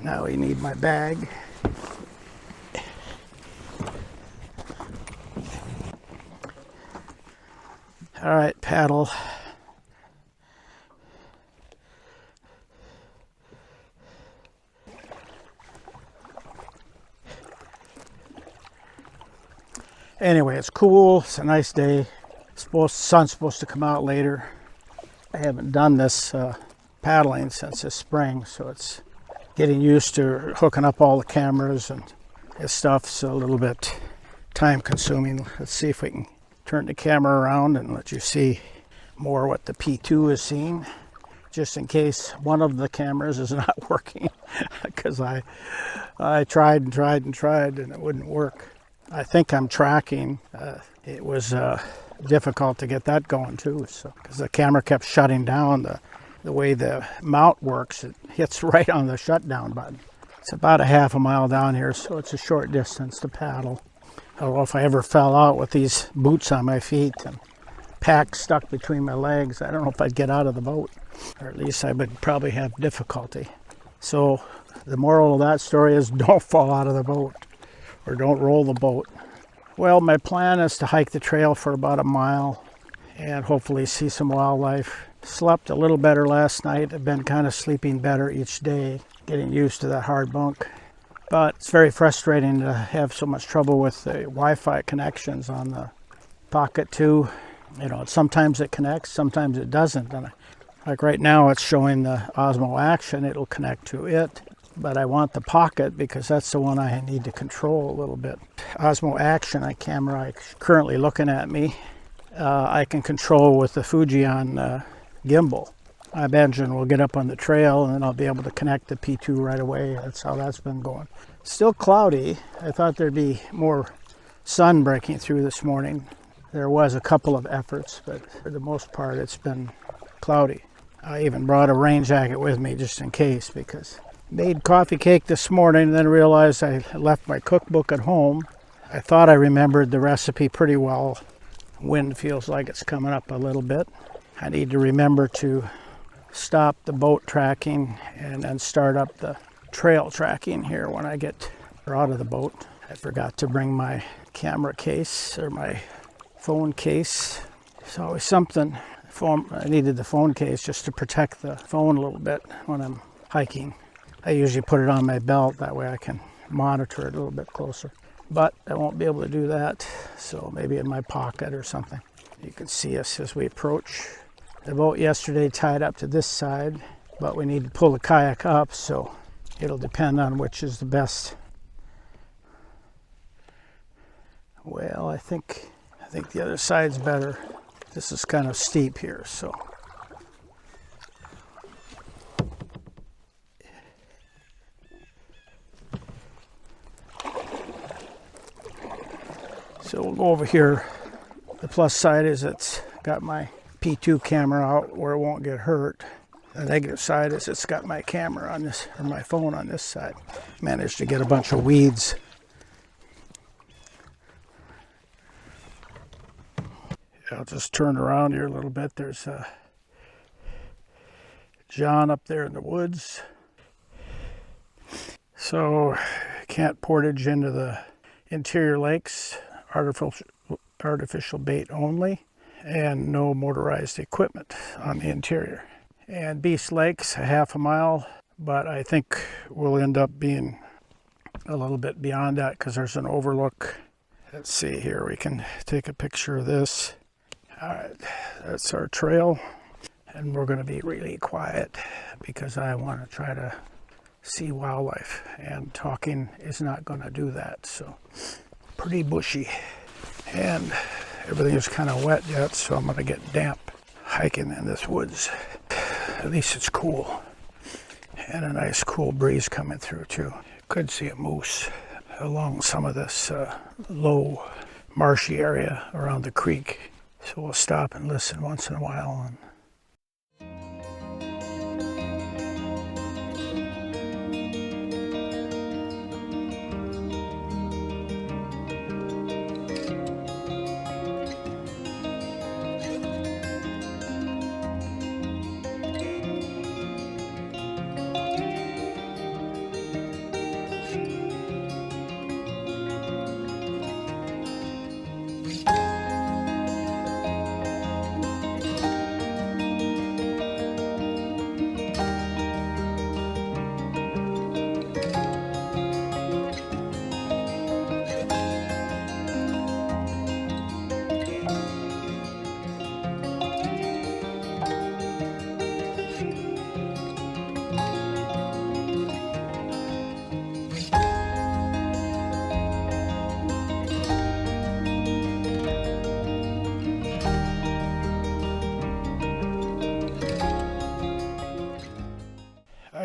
Now we need my bag. All right, paddle. Anyway, it's cool. It's a nice day. Sun's supposed to come out later. I haven't done this paddling since this spring, so it's getting used to hooking up all the cameras and this stuff's a little bit time consuming. Let's see if we can turn the camera around and let you see more what the P2 is seeing, just in case one of the cameras is not working, because I tried and tried and tried and it wouldn't work. I think I'm tracking. It was difficult to get that going too, so because the camera kept shutting down. The way the mount works, it hits right on the shutdown button. It's about a half a mile down here, so it's a short distance to paddle. I don't know if I ever fell out with these boots on my feet and pack stuck between my legs. I don't know if I'd get out of the boat, or at least I would probably have difficulty. So the moral of that story is don't fall out of the boat, or don't roll the boat. Well, my plan is to hike the trail for about a mile and hopefully see some wildlife. Slept a little better last night. I've been kind of sleeping better each day, getting used to that hard bunk. But it's very frustrating to have so much trouble with the Wi-Fi connections on the Pocket 2. You know, sometimes it connects, sometimes it doesn't. And like right now, it's showing the Osmo Action. It'll connect to it. But I want the Pocket because that's the one I need to control a little bit. Osmo Action, a camera currently looking at me, I can control with the Fujian gimbal. I imagine we'll get up on the trail and then I'll be able to connect the P2 right away. That's how that's been going. Still cloudy. I thought there'd be more sun breaking through this morning. There was a couple of efforts, but for the most part it's been cloudy. I even brought a rain jacket with me just in case, because made coffee cake this morning and then realized I left my cookbook at home. I thought I remembered the recipe pretty well. Wind feels like it's coming up a little bit. I need to remember to stop the boat tracking and then start up the trail tracking here when I get out of the boat. I forgot to bring my camera case or my phone case. It's always something. I needed the phone case just to protect the phone a little bit when I'm hiking. I usually put it on my belt, that way I can monitor it a little bit closer. But I won't be able to do that, so maybe in my pocket or something. You can see us as we approach. The boat yesterday tied up to this side, but we need to pull the kayak up, so it'll depend on which is the best. Well, I think the other side's better. This is kind of steep here, so. So we'll go over here. The plus side is it's got my P2 camera out where it won't get hurt. The negative side is it's got my camera on this, or my phone on this side. Managed to get a bunch of weeds. I'll just turn around here a little bit. There's John up there in the woods. So can't portage into the interior lakes. Artificial bait only, and no motorized equipment on the interior. And Beast Lake's a half a mile, but I think we'll end up being a little bit beyond that because there's an overlook. Let's see here, we can take a picture of this. All right, that's our trail, and we're going to be really quiet because I want to try to see wildlife, and talking is not going to do that. So pretty bushy, and everything is kind of wet yet, so I'm going to get damp hiking in this woods. At least it's cool, and a nice cool breeze coming through too. Could see a moose along some of this low marshy area around the creek, so we'll stop and listen once in a while. And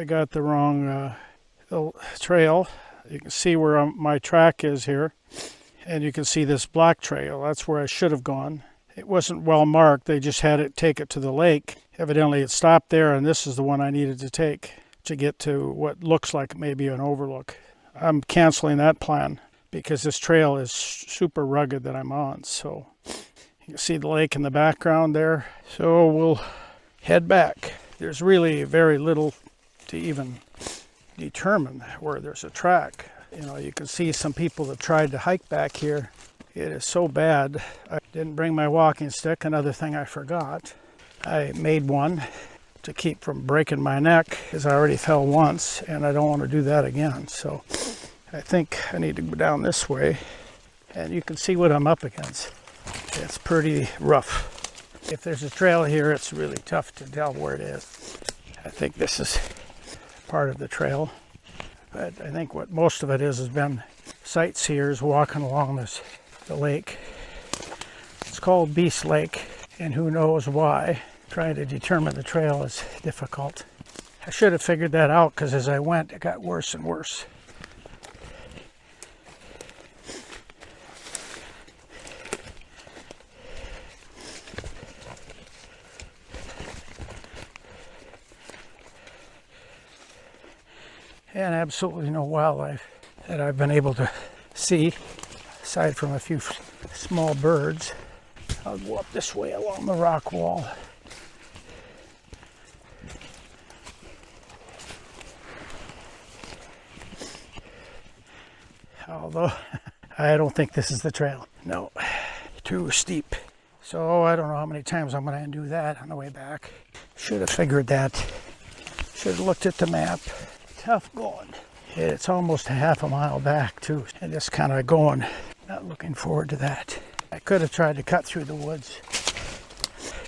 I got the wrong trail. You can see where my track is here, and you can see this black trail. That's where I should have gone. It wasn't well marked. They just had it take it to the lake. Evidently it stopped there, and this is the one I needed to take to get to what looks like maybe an overlook. I'm canceling that plan because this trail is super rugged that I'm on. So you can see the lake in the background there. So we'll head back. There's really very little to even determine where there's a track. You know, you can see some people that tried to hike back here. It is so bad. I didn't bring my walking stick. Another thing I forgot. I made one to keep from breaking my neck because I already fell once and I don't want to do that again. So I think I need to go down this way, and you can see what I'm up against. It's pretty rough. If there's a trail here, it's really tough to tell where it is. I think this is part of the trail, but I think what most of it is has been sightseers walking along the lake. It's called Beast Lake, and who knows why. Trying to determine the trail is difficult. I should have figured that out because as I went, it got worse and worse. And absolutely no wildlife that I've been able to see, aside from a few small birds. I'll go up this way along the rock wall. Although, I don't think this is the trail. No, too steep. So I don't know how many times I'm going to do that on the way back. Should have figured that. Should have looked at the map. Tough going. It's almost a half a mile back too, and just kind of going. Not looking forward to that. I could have tried to cut through the woods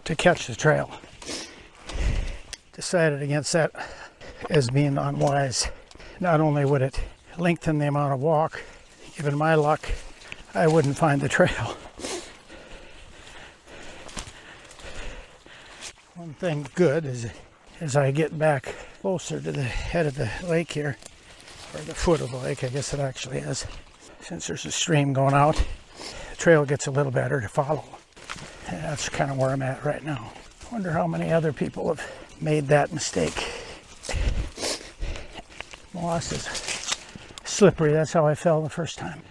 to catch the trail. Decided against that as being unwise. Not only would it lengthen the amount of walk, given my luck, I wouldn't find the trail. One thing good is as I get back closer to the head of the lake here, or the foot of the lake, I guess it actually is, since there's a stream going out, the trail gets a little better to follow. And that's kind of where I'm at right now. Wonder how many other people have made that mistake. Moss is slippery. That's how I fell the first time.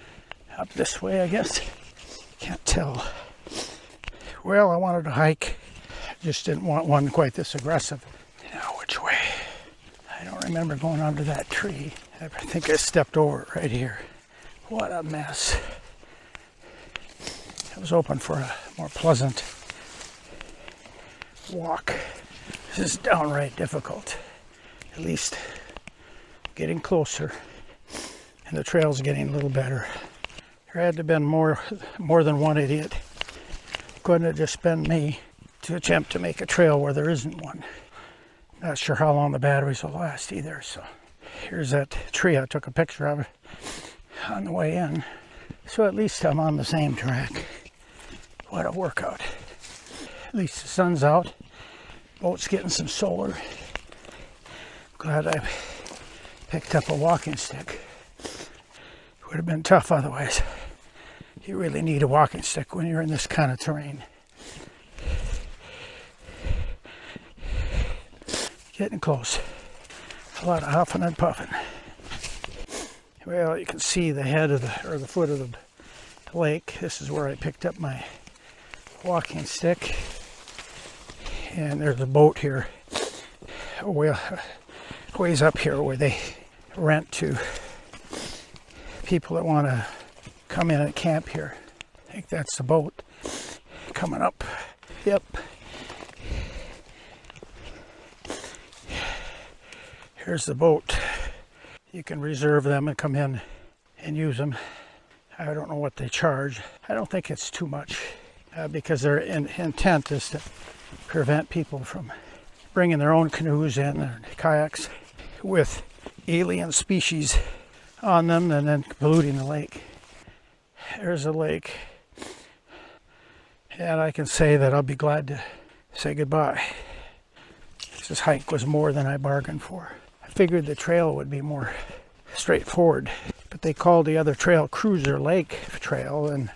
Up this way, I guess. Can't tell. Well, I wanted to hike. Just didn't want one quite this aggressive. Now, which way? I don't remember going onto that tree. I think I stepped over it right here. What a mess. I was hoping for a more pleasant walk. This is downright difficult. At least getting closer. And the trail's getting a little better. There had to have been more than one idiot. Couldn't have just been me to attempt to make a trail where there isn't one. Not sure how long the batteries will last either. So here's that tree I took a picture of on the way in. So at least I'm on the same track. What a workout. At least the sun's out. Boat's getting some solar. Glad I picked up a walking stick. Would have been tough otherwise. You really need a walking stick when you're in this kind of terrain. Getting close. A lot of huffing and puffing. Well, you can see the head of the foot of the lake. This is where I picked up my walking stick. And there's a boat here. Ways up here where they rent to people that want to come in and camp here. I think that's the boat coming up. Yep. Here's the boat. You can reserve them and come in and use them. I don't know what they charge. I don't think it's too much because their intent is to prevent people from bringing their own canoes in or kayaks with alien species on them and then polluting the lake. There's a lake. And I can say that I'll be glad to say goodbye. This hike was more than I bargained for. I figured the trail would be more straightforward, but they called the other trail Cruiser Lake Trail, and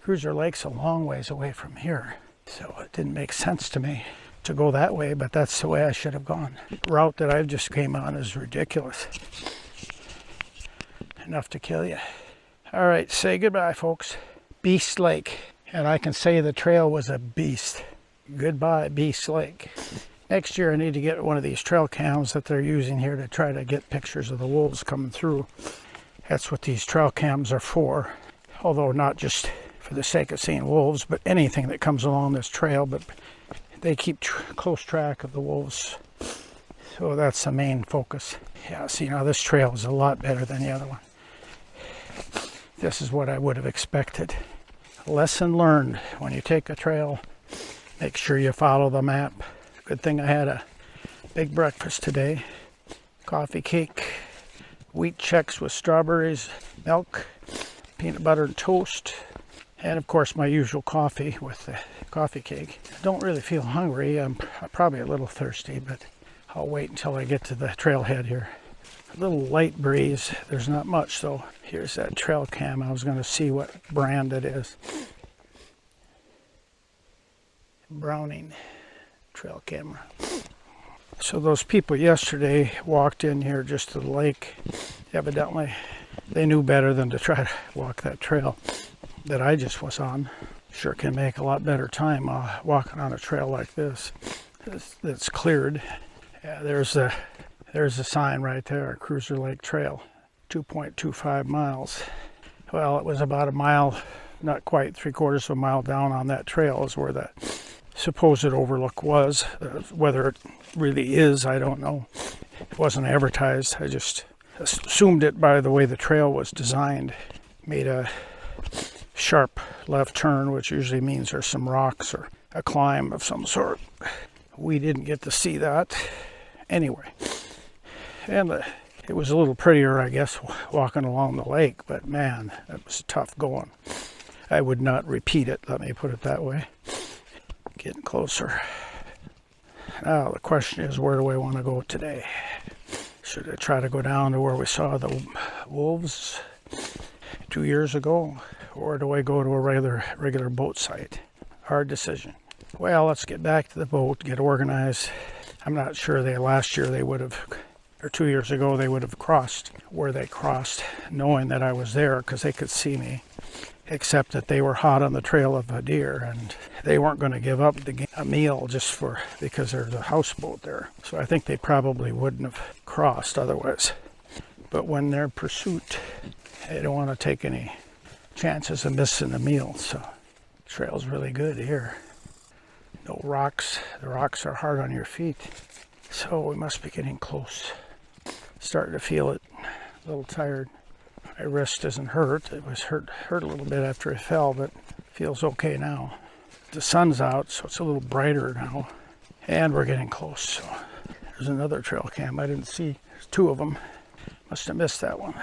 Cruiser Lake's a long ways away from here, so it didn't make sense to me to go that way, but that's the way I should have gone. The route that I just came on is ridiculous. Enough to kill you. All right, say goodbye, folks. Beast Lake, and I can say the trail was a beast. Goodbye, Beast Lake. Next year I need to get one of these trail cams that they're using here to try to get pictures of the wolves coming through. That's what these trail cams are for, although not just for the sake of seeing wolves, but anything that comes along this trail. But they keep close track of the wolves, so that's the main focus. Yeah, see, now this trail is a lot better than the other one. This is what I would have expected. Lesson learned: when you take a trail, make sure you follow the map. Good thing I had a big breakfast today. Coffee cake, wheat Chex with strawberries, milk, peanut butter and toast, and of course my usual coffee with the coffee cake. I don't really feel hungry. I'm probably a little thirsty, but I'll wait until I get to the trailhead here. A little light breeze. There's not much though. Here's that trail cam. I was going to see what brand it is. Browning trail camera. So those people yesterday walked in here just to the lake. Evidently they knew better than to try to walk that trail that I just was on. Sure can make a lot better time walking on a trail like this that's cleared. Yeah, there's a sign right there, Cruiser Lake Trail, 2.25 miles. Well, it was about a mile, not quite 3/4 of a mile down on that trail is where that supposed overlook was. Whether it really is, I don't know. It wasn't advertised. I just assumed it by the way the trail was designed. Made a sharp left turn, which usually means there's some rocks or a climb of some sort. We didn't get to see that anyway. And it was a little prettier, I guess, walking along the lake, but man, that was tough going. I would not repeat it, let me put it that way. Getting closer. Now the question is, where do I want to go today? Should I try to go down to where we saw the wolves 2 years ago, or do I go to a regular boat site? Hard decision. Well, let's get back to the boat, get organized. I'm not sure last year they would have, or 2 years ago they would have crossed where they crossed, knowing that I was there because they could see me. Except that they were hot on the trail of a deer, and they weren't going to give up a meal just because there's a houseboat there. So I think they probably wouldn't have crossed otherwise. But when they're in pursuit, they don't want to take any chances of missing a meal. So the trail's really good here. No rocks. The rocks are hard on your feet. So we must be getting close. Starting to feel it. A little tired. My wrist isn't hurt. It was hurt a little bit after I fell, but feels okay now. The sun's out, so it's a little brighter now. And we're getting close. So there's another trail cam I didn't see. There's two of them. Must have missed that one.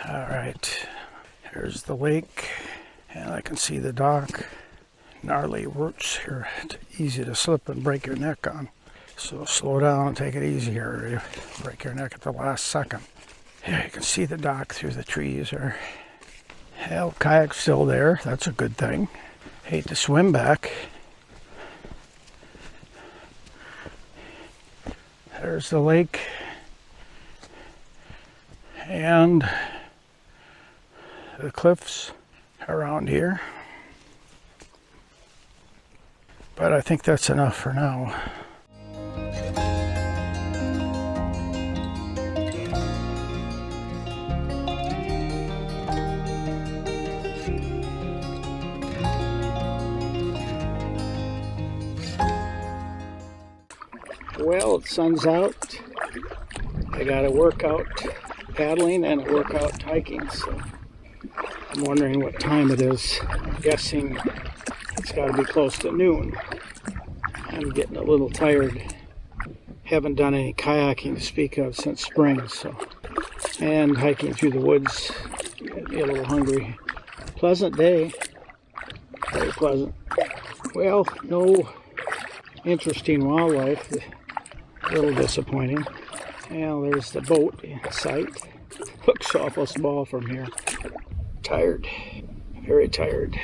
All right. There's the lake, and I can see the dock. Gnarly roots here. It's easy to slip and break your neck on. So slow down and take it easy here. You break your neck at the last second. Here you can see the dock through the trees. Hell, kayak's still there. That's a good thing. Hate to swim back. There's the lake. And the cliffs around here. But I think that's enough for now. Well, the sun's out. I got a workout paddling and a workout hiking, so I'm wondering what time it is. I'm guessing it's got to be close to noon. I'm getting a little tired. Haven't done any kayaking to speak of since spring, and hiking through the woods. Get me a little hungry. Pleasant day. Very pleasant. Well, no interesting wildlife. A little disappointing. Well, there's the boat in sight. Looks awful small from here. Tired. Very tired.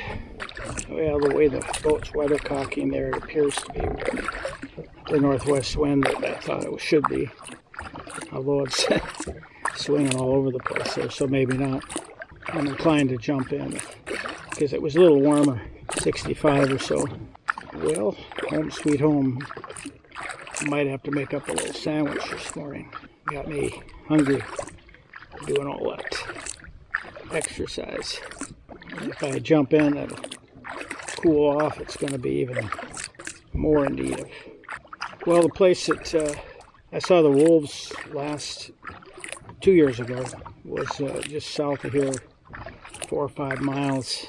Well, the way the boat's weathercocking there, it appears to be the northwest wind that I thought it should be. Although it's swinging all over the place there, so maybe not. I'm inclined to jump in because it was a little warmer, 65 or so. Well, home sweet home. I might have to make up a little sandwich this morning. Got me hungry doing all that exercise. If I jump in, it'll cool off. It's going to be even more in need of. Well, the place that I saw the wolves last 2 years ago was just south of here, 4 or 5 miles.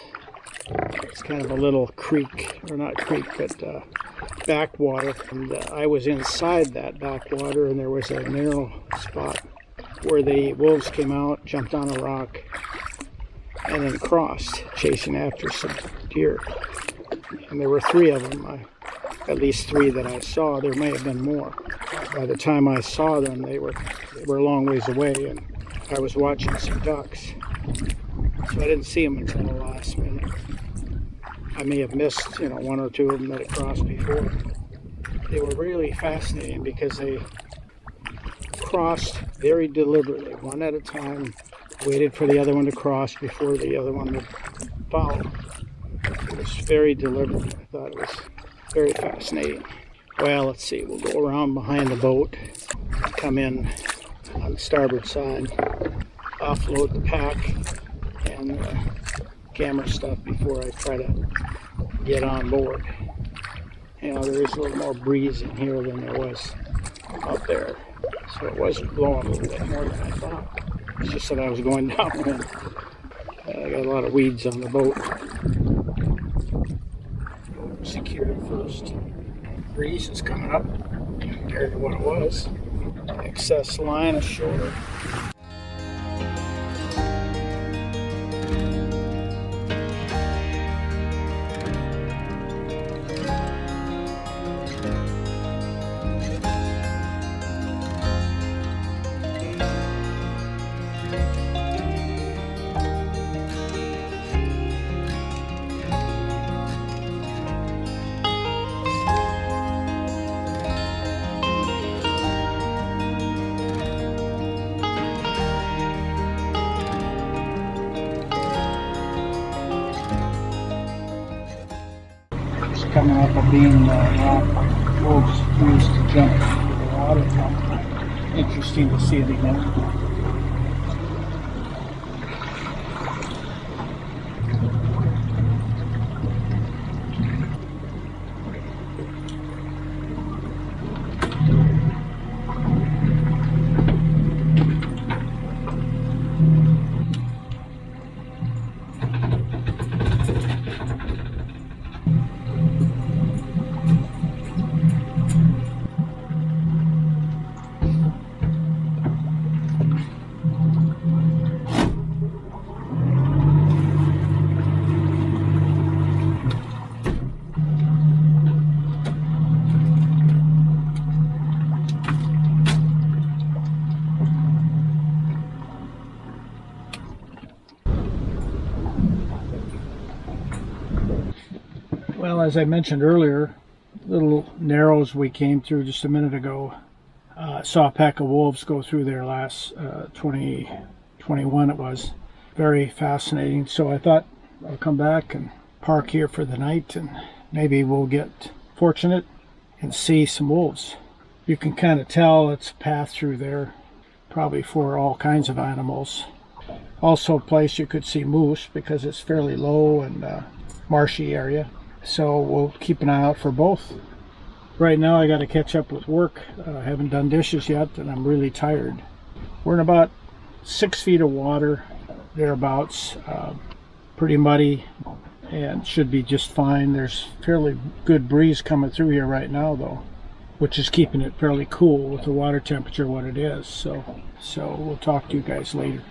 It's kind of a little creek, or not creek, but backwater. And I was inside that backwater, and there was a narrow spot where the wolves came out, jumped on a rock, and then crossed, chasing after some deer. And there were 3 of them, at least 3 that I saw. There may have been more. By the time I saw them, they were a long ways away, and I was watching some ducks. So I didn't see them until the last minute. I may have missed, 1 or 2 of them that had crossed before. They were really fascinating because they crossed very deliberately, one at a time, waited for the other one to cross before the other one would follow. It was very deliberate. I thought it was very fascinating. Well, let's see, we'll go around behind the boat, come in on the starboard side, offload the pack and camera stuff before I try to get on board. There is a little more breeze in here than there was up there, so it was blowing a little bit more than I thought. It's just that I was going downwind. I got a lot of weeds on the boat. Secured first. Breeze is coming up compared to what it was. Excess line ashore. Coming up a beam rock, wolves used to jump into the water. Interesting to see it again. Well, as I mentioned earlier, little narrows we came through just a minute ago. Saw a pack of wolves go through there last 2021 it was. Very fascinating. So I thought I'll come back and park here for the night and maybe we'll get fortunate and see some wolves. You can kind of tell it's a path through there, probably for all kinds of animals. Also a place you could see moose because it's fairly low and marshy area. So we'll keep an eye out for both. Right now I got to catch up with work. I haven't done dishes yet and I'm really tired. We're in about 6 feet of water, thereabouts. Pretty muddy and should be just fine. There's fairly good breeze coming through here right now though, which is keeping it fairly cool with the water temperature what it is. So we'll talk to you guys later.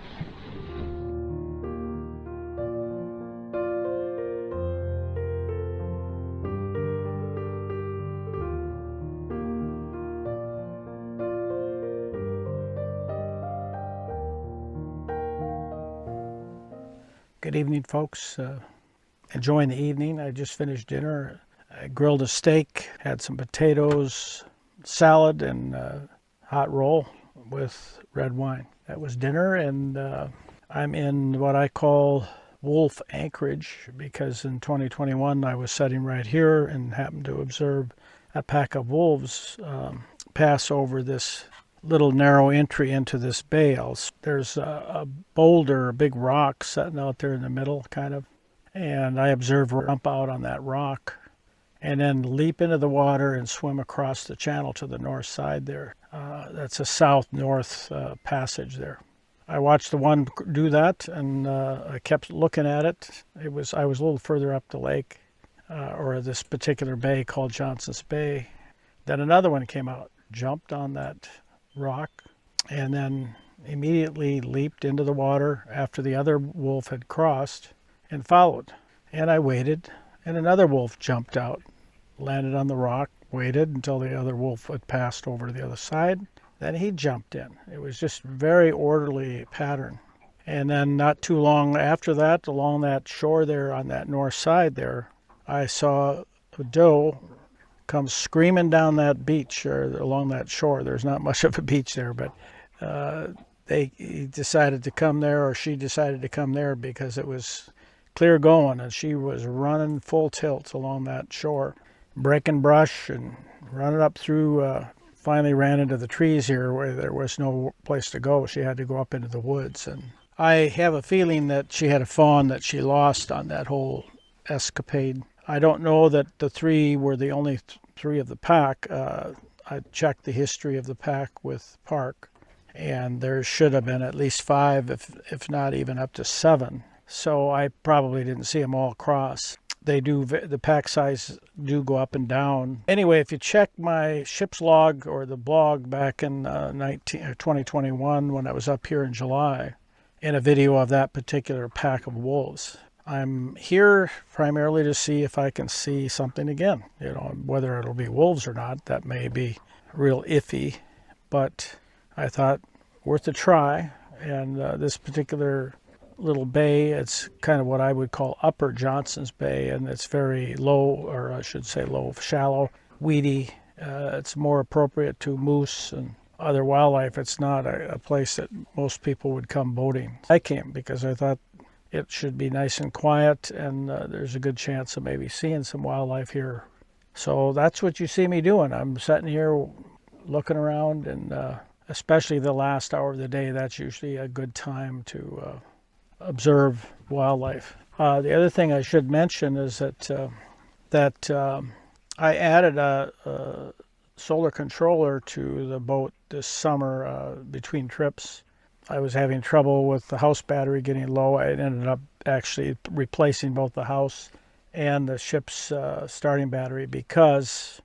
Good evening, folks. Enjoying the evening. I just finished dinner. I grilled a steak, had some potatoes, salad, and hot roll with red wine. That was dinner, and I'm in what I call Wolf Anchorage because in 2021 I was sitting right here and happened to observe a pack of wolves pass over this little narrow entry into this bay. There's a boulder, a big rock sitting out there in the middle, kind of, and I observed her jump out on that rock and then leap into the water and swim across the channel to the north side there. That's a south-north passage there. I watched the one do that, and I kept looking at it. I was a little further up the lake, or this particular bay called Johnson's Bay. Then another one came out, jumped on that rock, and then immediately leaped into the water after the other wolf had crossed and followed. And I waited, and another wolf jumped out, landed on the rock, waited until the other wolf had passed over to the other side. Then he jumped in. It was just very orderly pattern. And then not too long after that, along that shore there on that north side there, I saw a doe come screaming down that beach or along that shore. There's not much of a beach there, but he decided to come there, or she decided to come there because it was clear going, and she was running full tilt along that shore, breaking brush and running up through, finally ran into the trees here where there was no place to go. She had to go up into the woods. And I have a feeling that she had a fawn that she lost on that whole escapade. I don't know that the three were the only three of the pack. I checked the history of the pack with Park, and there should have been at least 5, if not even up to 7. So I probably didn't see them all cross. The pack size do go up and down. Anyway, if you check my ship's log or the blog back in 2021 when I was up here in July, in a video of that particular pack of wolves, I'm here primarily to see if I can see something again. You know, whether it'll be wolves or not, that may be real iffy, but I thought worth a try. And this particular little bay, it's kind of what I would call Upper Johnson's Bay, and it's very low, or I should say low, shallow, weedy. It's more appropriate to moose and other wildlife. It's not a place that most people would come boating. I came because I thought it should be nice and quiet, and there's a good chance of maybe seeing some wildlife here. So that's what you see me doing. I'm sitting here looking around, and especially the last hour of the day, that's usually a good time to observe wildlife. The other thing I should mention is that I added a solar controller to the boat this summer between trips. I was having trouble with the house battery getting low. I ended up actually replacing both the house and the ship's starting battery because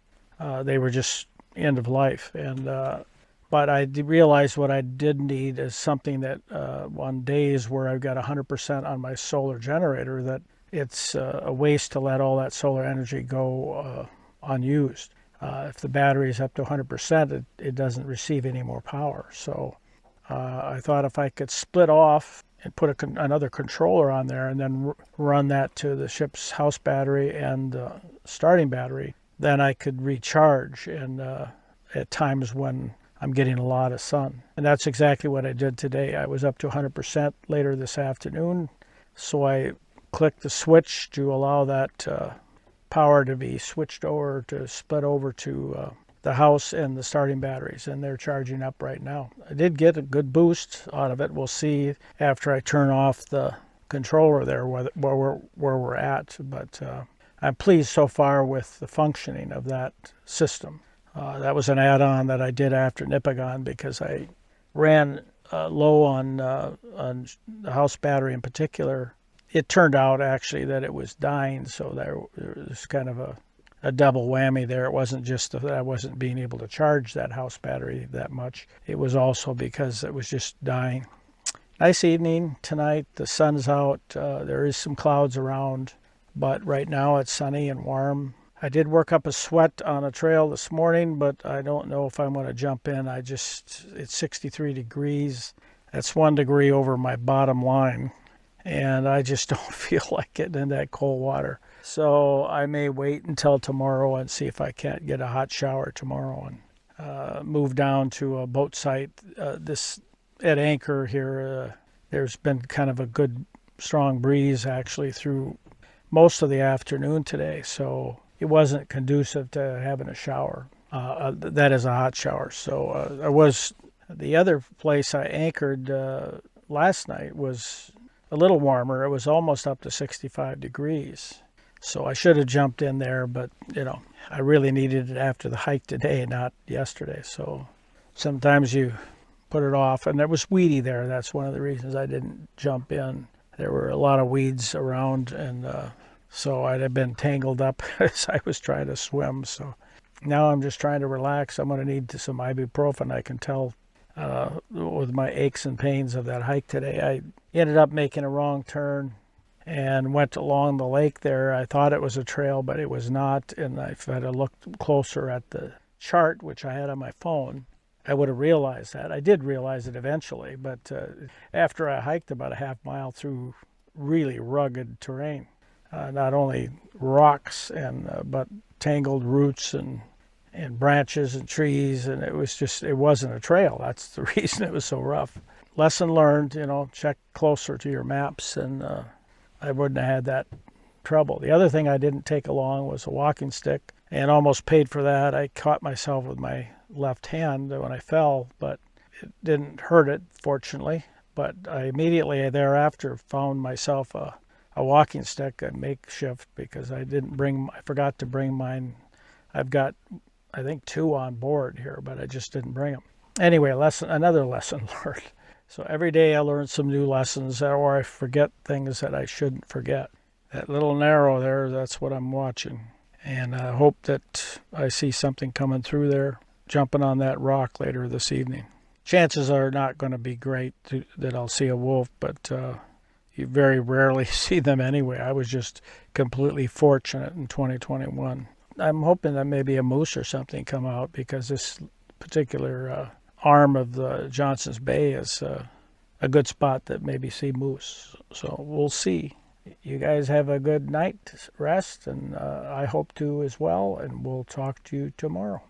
they were just end of life. But I realized what I did need is something that on days where I've got 100% on my solar generator, that it's a waste to let all that solar energy go unused. If the battery is up to 100%, it doesn't receive any more power. So I thought if I could split off and put another controller on there and then run that to the ship's house battery and starting battery, then I could recharge and at times when I'm getting a lot of sun. And that's exactly what I did today. I was up to 100% later this afternoon, so I clicked the switch to allow that power to be switched over, to split over to the house and the starting batteries, and they're charging up right now. I did get a good boost out of it. We'll see after I turn off the controller there where we're at, but I'm pleased so far with the functioning of that system. That was an add-on that I did after Nipigon because I ran low on the house battery in particular. It turned out actually that it was dying, so there was kind of a double whammy there. It wasn't just that I wasn't being able to charge that house battery that much. It was also because it was just dying. Nice evening tonight. The sun's out. There is some clouds around, but right now it's sunny and warm. I did work up a sweat on a trail this morning, but I don't know if I'm going to jump in. It's 63 degrees. That's 1 degree over my bottom line. and I just don't feel like getting in that cold water. So I may wait until tomorrow and see if I can't get a hot shower tomorrow and move down to a boat site. This at Anchor here, there's been kind of a good strong breeze actually through most of the afternoon today, so it wasn't conducive to having a shower. That is a hot shower. So I was the other place I anchored last night was a little warmer. It was almost up to 65 degrees. So I should have jumped in there, but I really needed it after the hike today, not yesterday. So sometimes you put it off, and it was weedy there. That's one of the reasons I didn't jump in. There were a lot of weeds around, and so I'd have been tangled up as I was trying to swim. So now I'm just trying to relax. I'm going to need some ibuprofen. I can tell with my aches and pains of that hike today. I ended up making a wrong turn and went along the lake there. I thought it was a trail, but it was not. And if I had looked closer at the chart, which I had on my phone, I would have realized that. I did realize it eventually, but after I hiked about a half mile through really rugged terrain, not only rocks but tangled roots and branches and trees, and it wasn't a trail. That's the reason it was so rough. Lesson learned, check closer to your maps, and I wouldn't have had that trouble. The other thing I didn't take along was a walking stick, and almost paid for that. I caught myself with my left hand when I fell, but it didn't hurt it, fortunately. But I immediately thereafter found myself a walking stick, a makeshift, because I forgot to bring mine. I've got, I think, 2 on board here, but I just didn't bring them. Anyway, another lesson learned. So every day I learn some new lessons, or I forget things that I shouldn't forget. That little narrow there, that's what I'm watching. And I hope that I see something coming through there, jumping on that rock later this evening. Chances are not going to be great that I'll see a wolf, but you very rarely see them anyway. I was just completely fortunate in 2021. I'm hoping that maybe a moose or something come out, because this particular arm of the Johnson's Bay is a good spot that maybe see moose. So we'll see. You guys have a good night rest, and I hope to as well, and we'll talk to you tomorrow.